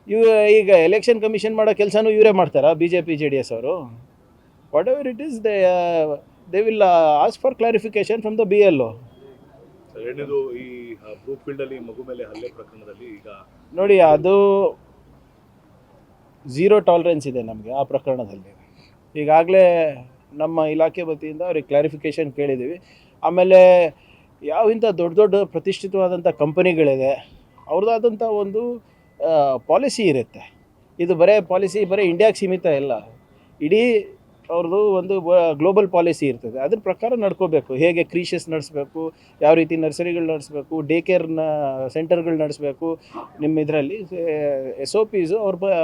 ಇವ ಈಗ election commission ಮಾಡೋ ಕೆಲಸನೂ ಇವರೇ ಮಾಡ್ತಾರಾ B J P J D S ಅವರು? Whatever it is they will ask for clarification from the B L O. ಎರಡನೇದು ಈ ಬ್ರೂಕ್ಫೀಲ್ಡ್ ಅಲ್ಲಿ ಮಗು ಮೇಲೆ ಹಲ್ಲೆ ಪ್ರಕರಣದಲ್ಲಿ ಈಗ ನೋಡಿ, ಅದು ಝೀರೋ ಟಾಲರೆನ್ಸ್ ಇದೆ ನಮಗೆ ಆ ಪ್ರಕರಣದಲ್ಲಿ. ಈಗಾಗಲೇ ನಮ್ಮ ಇಲಾಖೆ ವತಿಯಿಂದ ಅವ್ರಿಗೆ ಕ್ಲಾರಿಫಿಕೇಷನ್ ಕೇಳಿದ್ದೀವಿ. ಆಮೇಲೆ ಯಾವ ಇಂಥ ದೊಡ್ಡ ದೊಡ್ಡ ಪ್ರತಿಷ್ಠಿತವಾದಂಥ ಕಂಪನಿಗಳಿದೆ, ಅವ್ರದ್ದಾದಂಥ ಒಂದು ಪಾಲಿಸಿ ಇರುತ್ತೆ. ಇದು ಬರೀ ಇಂಡಿಯಾಗೆ ಸೀಮಿತ ಇಲ್ಲ, ಇಡೀ ಅವ್ರದ್ದು ಒಂದು ಗ್ಲೋಬಲ್ ಪಾಲಿಸಿ ಇರ್ತದೆ. ಅದ್ರ ಪ್ರಕಾರ ನಡ್ಕೋಬೇಕು. ಹೇಗೆ ಕ್ರೀಷಸ್ ನಡೆಸಬೇಕು, ಯಾವ ರೀತಿ ನರ್ಸರಿಗಳು ನಡೆಸಬೇಕು, ಡೇ ಕೇರ್ನ ಸೆಂಟರ್ಗಳು ನಡೆಸಬೇಕು, ನಿಮ್ಮ ಇದರಲ್ಲಿ ಎಸ್ ಒ ಪಿಸು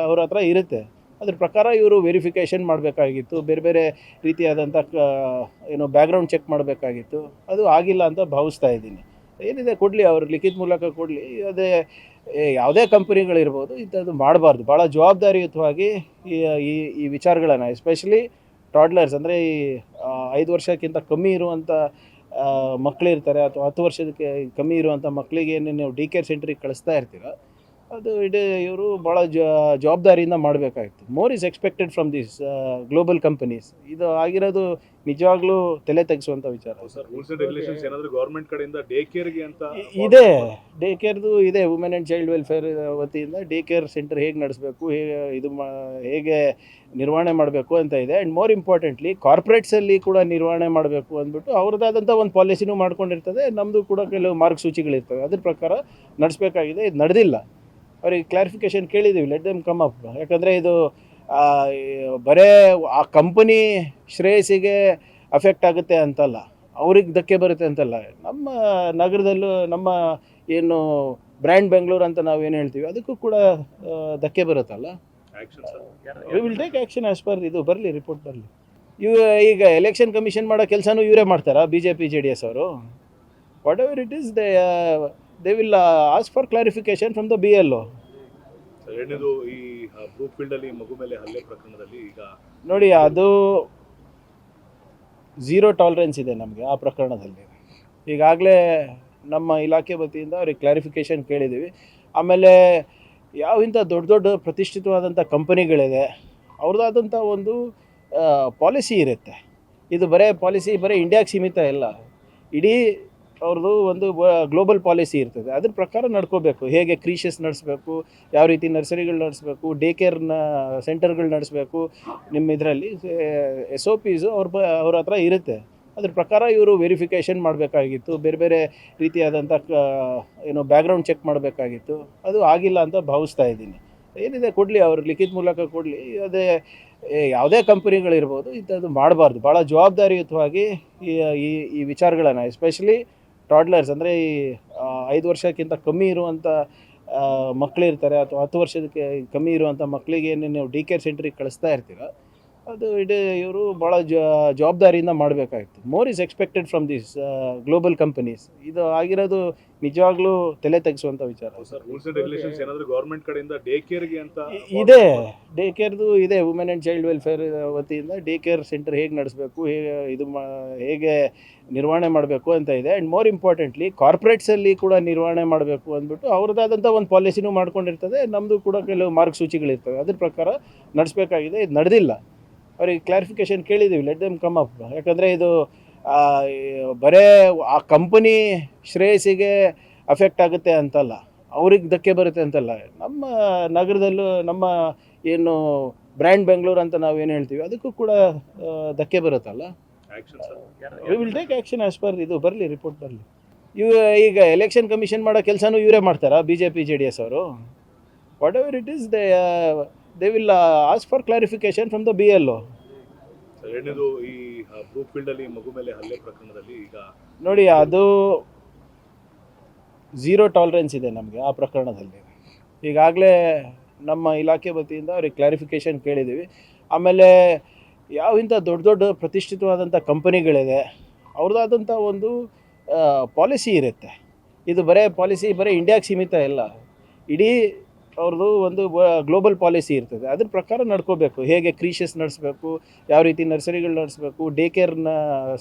ಅವ್ರ ಹತ್ರ ಇರುತ್ತೆ. ಅದ್ರ ಪ್ರಕಾರ ಇವರು ವೆರಿಫಿಕೇಷನ್ ಮಾಡಬೇಕಾಗಿತ್ತು, ಬೇರೆ ಬೇರೆ ರೀತಿಯಾದಂಥ ಬ್ಯಾಕ್ಗ್ರೌಂಡ್ ಚೆಕ್ ಮಾಡಬೇಕಾಗಿತ್ತು. ಅದು ಆಗಿಲ್ಲ ಅಂತ ಭಾವಿಸ್ತಾ ಇದ್ದೀನಿ. ಏನಿದೆ ಕೊಡಲಿ, ಅವ್ರು ಲಿಖಿತ ಮೂಲಕ ಕೊಡಲಿ. ಅದೇ ಯಾವುದೇ ಕಂಪನಿಗಳಿರ್ಬೋದು, ಇಂಥದ್ದು ಮಾಡಬಾರ್ದು. ಭಾಳ ಜವಾಬ್ದಾರಿಯುತವಾಗಿ ಈ ಈ ಈ ವಿಚಾರಗಳನ್ನು, ಎಸ್ಪೆಷಲಿ ಟಾಡ್ಲರ್ಸ್ ಅಂದರೆ ಈ 5 ವರ್ಷಕ್ಕಿಂತ ಕಮ್ಮಿ ಇರುವಂಥ ಮಕ್ಕಳಿರ್ತಾರೆ, ಅಥವಾ 10 ವರ್ಷಕ್ಕೆ ಕಮ್ಮಿ ಇರುವಂಥ ಮಕ್ಕಳಿಗೆ ನೀವು ಡಿ ಕೇರ್ ಸೆಂಟ್ರಿಗೆ ಕಳಿಸ್ತಾ ಇರ್ತೀರ, ಅದು ಇವರು ಭಾಳ ಜವಾಬ್ದಾರಿಯಿಂದ ಮಾಡಬೇಕಾಗಿತ್ತು. More is expected from this global companies. ಇದು ಆಗಿರೋದು ನಿಜವಾಗ್ಲೂ ತಲೆ ತೆಗೆಸುವಂಥ ವಿಚಾರ. ಸರ್, ರೂಲ್ಸ್ ಅಂಡ್ ರೆಗ್ಯುಲೇಷನ್ಸ್ ಏನಾದರೂ ಗೌರ್ಮೆಂಟ್ ಕಡೆಯಿಂದ ಡೇ ಕೇರ್ಗೆ ಅಂತ ಇದೆ, ಡೇ ಕೇರ್ದು ಇದೆ. ವುಮೆನ್ ಆ್ಯಂಡ್ ಚೈಲ್ಡ್ ವೆಲ್ಫೇರ್ ವತಿಯಿಂದ ಡೇ ಕೇರ್ ಸೆಂಟರ್ ಹೇಗೆ ನಡೆಸಬೇಕು, ಹೇಗೆ ನಿರ್ವಹಣೆ ಮಾಡಬೇಕು ಅಂತ ಇದೆ. ಆ್ಯಂಡ್ ಮೋರ್ ಇಂಪಾರ್ಟೆಂಟ್ಲಿ ಕಾರ್ಪೊರೇಟ್ಸಲ್ಲಿ ಕೂಡ ನಿರ್ವಹಣೆ ಮಾಡಬೇಕು ಅಂದ್ಬಿಟ್ಟು ಅವ್ರದ್ದಾದಂಥ ಒಂದು ಪಾಲಿಸಿನೂ ಮಾಡ್ಕೊಂಡಿರ್ತದೆ. ನಮ್ಮದು ಕೂಡ ಕೆಲವು ಮಾರ್ಗಸೂಚಿಗಳಿರ್ತವೆ, ಅದ್ರ ಪ್ರಕಾರ ನಡೆಸಬೇಕಾಗಿದೆ. ಇದು ನಡೆದಿಲ್ಲ. ಅವ್ರಿಗೆ ಕ್ಲಾರಿಫಿಕೇಷನ್ ಕೇಳಿದ್ದೀವಿ, ಲೆಟ್ ದೆಮ್ ಕಮ್ ಅಪ್. ಯಾಕಂದರೆ ಇದು ಬರೇ ಆ ಕಂಪನಿ ಶ್ರೇಯಸ್ಸಿಗೆ ಅಫೆಕ್ಟ್ ಆಗುತ್ತೆ ಅಂತಲ್ಲ, ಅವ್ರಿಗೆ ಧಕ್ಕೆ ಬರುತ್ತೆ ಅಂತಲ್ಲ. ನಮ್ಮ ನಗರದಲ್ಲೂ ನಮ್ಮ ಏನು ಬ್ರ್ಯಾಂಡ್ ಬೆಂಗಳೂರು ಅಂತ ನಾವೇನು ಹೇಳ್ತೀವಿ, ಅದಕ್ಕೂ ಕೂಡ ಧಕ್ಕೆ ಬರುತ್ತಲ್ಲ. Action sir, we will take action as per ಇದು ಬರಲಿ, ರಿಪೋರ್ಟ್ ಬರಲಿ. ಈಗ ಎಲೆಕ್ಷನ್ ಕಮಿಷನ್ ಮಾಡೋ ಕೆಲಸನೂ ಇವರೇ ಮಾಡ್ತಾರಾ B J P J D S ಅವರು? Whatever it is they will ask for clarification from the B L O. ಎರಡನೇದು ಈ ಬ್ರೂಕ್ಫೀಲ್ಡ್ ಅಲ್ಲಿ ಮಗು ಮೇಲೆ ಹಲ್ಲೆ ಪ್ರಕರಣದಲ್ಲಿ ಈಗ ನೋಡಿ, ಅದು ಝೀರೋ ಟಾಲರೆನ್ಸ್ ಇದೆ ನಮಗೆ ಆ ಪ್ರಕರಣದಲ್ಲಿ. ಈಗಾಗಲೇ ನಮ್ಮ ಇಲಾಖೆ ವತಿಯಿಂದ ಅವ್ರಿಗೆ ಕ್ಲಾರಿಫಿಕೇಷನ್ ಕೇಳಿದ್ದೀವಿ. ಆಮೇಲೆ ಯಾವ ಇಂಥ ದೊಡ್ಡ ದೊಡ್ಡ ಪ್ರತಿಷ್ಠಿತವಾದಂಥ ಕಂಪನಿಗಳಿದೆ, ಅವ್ರದ್ದಾದಂಥ ಒಂದು ಪಾಲಿಸಿ ಇರುತ್ತೆ. ಇದು ಬರೀ ಇಂಡಿಯಾಗೆ ಸೀಮಿತ ಇಲ್ಲ, ಇಡೀ ಅವ್ರದ್ದು ಒಂದು ಗ್ಲೋಬಲ್ ಪಾಲಿಸಿ ಇರ್ತದೆ. ಅದ್ರ ಪ್ರಕಾರ ನಡ್ಕೋಬೇಕು. ಹೇಗೆ ಕ್ರೀಷಸ್ ನಡೆಸಬೇಕು, ಯಾವ ರೀತಿ ನರ್ಸರಿಗಳು ನಡೆಸಬೇಕು, ಡೇ ಕೇರ್ನ ಸೆಂಟರ್ಗಳು ನಡೆಸಬೇಕು, ನಿಮ್ಮ ಇದರಲ್ಲಿ ಎಸ್ ಒ ಪಿಸು ಅವ್ರ ಹತ್ರ ಇರುತ್ತೆ. ಅದ್ರ ಪ್ರಕಾರ ಇವರು ವೆರಿಫಿಕೇಷನ್ ಮಾಡಬೇಕಾಗಿತ್ತು, ಬೇರೆ ಬೇರೆ ರೀತಿಯಾದಂಥ ಬ್ಯಾಕ್ಗ್ರೌಂಡ್ ಚೆಕ್ ಮಾಡಬೇಕಾಗಿತ್ತು. ಅದು ಆಗಿಲ್ಲ ಅಂತ ಭಾವಿಸ್ತಾ ಇದ್ದೀನಿ. ಏನಿದೆ ಕೊಡಲಿ, ಅವ್ರು ಲಿಖಿತ ಮೂಲಕ ಕೊಡಲಿ. ಅದೇ ಯಾವುದೇ ಕಂಪನಿಗಳಿರ್ಬೋದು, ಇಂಥದ್ದು ಮಾಡಬಾರ್ದು. ಭಾಳ ಜವಾಬ್ದಾರಿಯುತವಾಗಿ ಈ ವಿಚಾರಗಳನ್ನು, ಎಸ್ಪೆಷಲಿ ಟಾಡ್ಲರ್ಸ್ ಅಂದರೆ ಈ 5 ವರ್ಷಕ್ಕಿಂತ ಕಮ್ಮಿ ಇರುವಂಥ ಮಕ್ಕಳಿರ್ತಾರೆ, ಅಥವಾ 10 ವರ್ಷಕ್ಕೆ ಕಮ್ಮಿ ಇರುವಂಥ ಮಕ್ಕಳಿಗೆ ನೀವು ಡಿ ಕೇರ್ ಸೆಂಟ್ರಿಗೆ ಕಳಿಸ್ತಾ ಇರ್ತೀರ, ಅದು ಇವರು ಭಾಳ ಜವಾಬ್ದಾರಿಯಿಂದ ಮಾಡಬೇಕಾಗಿತ್ತು. More is expected from this global companies. ಇದು ಆಗಿರೋದು ನಿಜವಾಗ್ಲೂ ತಲೆ ತೆಗೆಸುವಂಥ ವಿಚಾರ. ಸರ್, ರೂಲ್ಸ್ ಅಂಡ್ ರೆಗ್ಯುಲೇಷನ್ಸ್ ಏನಾದರೂ ಗೌರ್ಮೆಂಟ್ ಕಡೆಯಿಂದ ಡೇ ಕೇರ್ಗೆ ಅಂತ ಇದೆ, ಡೇ ಕೇರ್ದು ಇದೆ. ವುಮೆನ್ ಆ್ಯಂಡ್ ಚೈಲ್ಡ್ ವೆಲ್ಫೇರ್ ವತಿಯಿಂದ ಡೇ ಕೇರ್ ಸೆಂಟರ್ ಹೇಗೆ ನಡೆಸಬೇಕು, ಹೇಗೆ ನಿರ್ವಹಣೆ ಮಾಡಬೇಕು ಅಂತ ಇದೆ. ಆ್ಯಂಡ್ ಮೋರ್ ಇಂಪಾರ್ಟೆಂಟ್ಲಿ ಕಾರ್ಪೊರೇಟ್ಸಲ್ಲಿ ಕೂಡ ನಿರ್ವಹಣೆ ಮಾಡಬೇಕು ಅಂದ್ಬಿಟ್ಟು ಅವ್ರದ್ದಾದಂಥ ಒಂದು ಪಾಲಿಸಿನೂ ಮಾಡ್ಕೊಂಡಿರ್ತದೆ. ನಮ್ಮದು ಕೂಡ ಕೆಲವು ಮಾರ್ಗಸೂಚಿಗಳಿರ್ತವೆ, ಅದ್ರ ಪ್ರಕಾರ ನಡೆಸಬೇಕಾಗಿದೆ. ಇದು ನಡೆದಿಲ್ಲ. ಅವ್ರಿಗೆ ಕ್ಲಾರಿಫಿಕೇಷನ್ ಕೇಳಿದ್ದೀವಿ, ಲೆಟ್ ದೆಮ್ ಕಮ್ ಅಪ್. ಯಾಕಂದರೆ ಇದು ಬರೇ ಆ ಕಂಪನಿ ಶ್ರೇಯಸ್ಸಿಗೆ ಅಫೆಕ್ಟ್ ಆಗುತ್ತೆ ಅಂತಲ್ಲ, ಅವ್ರಿಗೆ ಧಕ್ಕೆ ಬರುತ್ತೆ ಅಂತಲ್ಲ. ನಮ್ಮ ನಗರದಲ್ಲೂ ನಮ್ಮ ಏನು ಬ್ರ್ಯಾಂಡ್ ಬೆಂಗಳೂರು ಅಂತ ನಾವೇನು ಹೇಳ್ತೀವಿ, ಅದಕ್ಕೂ ಕೂಡ ಧಕ್ಕೆ ಬರುತ್ತಲ್ಲ. Action sir, we will take action as per ಇದು ಬರಲಿ, ರಿಪೋರ್ಟ್ ಬರಲಿ. ಈಗ ಎಲೆಕ್ಷನ್ ಕಮಿಷನ್ ಮಾಡೋ ಕೆಲಸನೂ ಇವರೇ ಮಾಡ್ತಾರಾ B J P J D S ಅವರು? Whatever it is they will ask for clarification from the B L O. ಎರಡನೇದು ಈ ಬ್ರೂಕ್ಫೀಲ್ಡ್ ಅಲ್ಲಿ ಮಗು ಮೇಲೆ ಹಲ್ಲೆ ಪ್ರಕರಣದಲ್ಲಿ ಈಗ ನೋಡಿ, ಅದು ಝೀರೋ ಟಾಲರೆನ್ಸ್ ಇದೆ ನಮಗೆ ಆ ಪ್ರಕರಣದಲ್ಲಿ. ಈಗಾಗಲೇ ನಮ್ಮ ಇಲಾಖೆ ವತಿಯಿಂದ ಅವ್ರಿಗೆ ಕ್ಲಾರಿಫಿಕೇಷನ್ ಕೇಳಿದ್ದೀವಿ. ಆಮೇಲೆ ಯಾವ ಇಂಥ ದೊಡ್ಡ ದೊಡ್ಡ ಪ್ರತಿಷ್ಠಿತವಾದಂಥ ಕಂಪನಿಗಳಿದೆ, ಅವ್ರದ್ದಾದಂಥ ಒಂದು ಪಾಲಿಸಿ ಇರುತ್ತೆ. ಇದು ಬರೀ ಇಂಡಿಯಾಗೆ ಸೀಮಿತ ಇಲ್ಲ, ಇಡೀ ಅವ್ರದ್ದು ಒಂದು ಗ್ಲೋಬಲ್ ಪಾಲಿಸಿ ಇರ್ತದೆ. ಅದ್ರ ಪ್ರಕಾರ ನಡ್ಕೋಬೇಕು. ಹೇಗೆ ಕ್ರೀಷಸ್ ನಡೆಸಬೇಕು, ಯಾವ ರೀತಿ ನರ್ಸರಿಗಳು ನಡೆಸಬೇಕು, ಡೇ ಕೇರ್ನ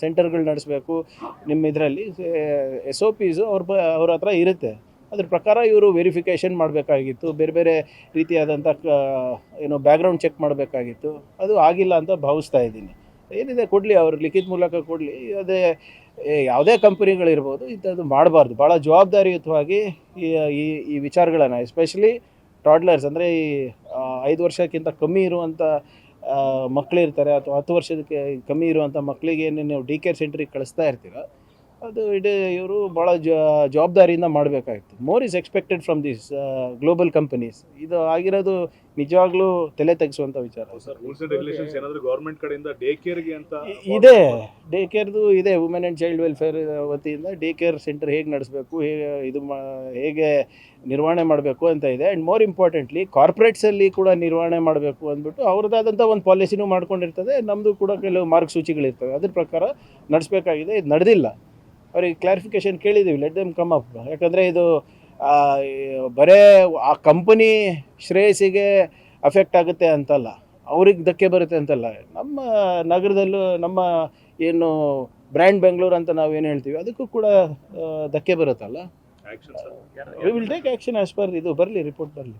ಸೆಂಟರ್ಗಳು ನಡೆಸಬೇಕು, ನಿಮ್ಮ ಇದರಲ್ಲಿ ಎಸ್ ಒ ಪಿಸು ಅವ್ರ ಹತ್ರ ಇರುತ್ತೆ. ಅದ್ರ ಪ್ರಕಾರ ಇವರು ವೆರಿಫಿಕೇಷನ್ ಮಾಡಬೇಕಾಗಿತ್ತು, ಬೇರೆ ಬೇರೆ ರೀತಿಯಾದಂಥ ಏನು ಬ್ಯಾಕ್ಗ್ರೌಂಡ್ ಚೆಕ್ ಮಾಡಬೇಕಾಗಿತ್ತು. ಅದು ಆಗಿಲ್ಲ ಅಂತ ಭಾವಿಸ್ತಾ ಇದ್ದೀನಿ. ಏನಿದೆ ಕೊಡಲಿ, ಅವರು ಲಿಖಿತ ಮೂಲಕ ಕೊಡಲಿ. ಅದೇ ಯಾವುದೇ ಕಂಪನಿಗಳಿರ್ಬೋದು, ಇಂಥದ್ದು ಮಾಡಬಾರ್ದು. ಭಾಳ ಜವಾಬ್ದಾರಿಯುತವಾಗಿ ಈ ಈ ಈ ವಿಚಾರಗಳನ್ನು, ಎಸ್ಪೆಷಲಿ ಟಾಡ್ಲರ್ಸ್ ಅಂದರೆ ಈ 5 ವರ್ಷಕ್ಕಿಂತ ಕಮ್ಮಿ ಇರುವಂಥ ಮಕ್ಕಳಿರ್ತಾರೆ, ಅಥವಾ 10 ವರ್ಷದಕ್ಕೆ ಕಮ್ಮಿ ಇರುವಂಥ ಮಕ್ಕಳಿಗೆ ನೀವು ಡಿ ಕೇರ್ ಸೆಂಟ್ರಿಗೆ ಕಳಿಸ್ತಾ ಇರ್ತೀರ, ಅದು ಇವರು ಭಾಳ ಜವಾಬ್ದಾರಿಯಿಂದ ಮಾಡಬೇಕಾಗಿತ್ತು. More is expected from this global companies. ಇದು ಆಗಿರೋದು ನಿಜವಾಗ್ಲೂ ತಲೆ ತೆಗೆಸುವಂಥ ವಿಚಾರ. ಸರ್, ರೂಲ್ಸ್ ಅಂಡ್ ರೆಗ್ಯುಲೇಷನ್ಸ್ ಏನಾದರೂ ಗೌರ್ಮೆಂಟ್ ಕಡೆಯಿಂದ ಡೇ ಕೇರ್ಗೆ ಅಂತ ಇದೆ, ಡೇ ಕೇರ್ದು ಇದೆ. ವುಮೆನ್ ಆ್ಯಂಡ್ ಚೈಲ್ಡ್ ವೆಲ್ಫೇರ್ ವತಿಯಿಂದ ಡೇ ಕೇರ್ ಸೆಂಟರ್ ಹೇಗೆ ನಡೆಸಬೇಕು, ಹೇಗೆ ನಿರ್ವಹಣೆ ಮಾಡಬೇಕು ಅಂತ ಇದೆ. ಆ್ಯಂಡ್ ಮೋರ್ ಇಂಪಾರ್ಟೆಂಟ್ಲಿ ಕಾರ್ಪೊರೇಟ್ಸಲ್ಲಿ ಕೂಡ ನಿರ್ವಹಣೆ ಮಾಡಬೇಕು ಅಂದ್ಬಿಟ್ಟು ಅವ್ರದ್ದಾದಂಥ ಒಂದು ಪಾಲಿಸಿನೂ ಮಾಡ್ಕೊಂಡಿರ್ತದೆ. ನಮ್ಮದು ಕೂಡ ಕೆಲವು ಮಾರ್ಗಸೂಚಿಗಳಿರ್ತವೆ, ಅದ್ರ ಪ್ರಕಾರ ನಡೆಸಬೇಕಾಗಿದೆ. ಇದು ನಡೆದಿಲ್ಲ. ಅವ್ರಿಗೆ ಕ್ಲಾರಿಫಿಕೇಷನ್ ಕೇಳಿದ್ದೀವಿ, ಲೆಟ್ ದೆಮ್ ಕಮ್ ಅಪ್. ಯಾಕಂದರೆ ಇದು ಬರೇ ಆ ಕಂಪನಿ ಶ್ರೇಯಸ್ಸಿಗೆ ಅಫೆಕ್ಟ್ ಆಗುತ್ತೆ ಅಂತಲ್ಲ, ಅವ್ರಿಗೆ ಧಕ್ಕೆ ಬರುತ್ತೆ ಅಂತಲ್ಲ. ನಮ್ಮ ನಗರದಲ್ಲೂ ನಮ್ಮ ಏನು ಬ್ರ್ಯಾಂಡ್ ಬೆಂಗಳೂರು ಅಂತ ನಾವೇನು ಹೇಳ್ತೀವಿ, ಅದಕ್ಕೂ ಕೂಡ ಧಕ್ಕೆ ಬರುತ್ತಲ್ಲ. Action sir. We will take action as per ಇದು ಬರಲಿ, ರಿಪೋರ್ಟ್ ಬರಲಿ.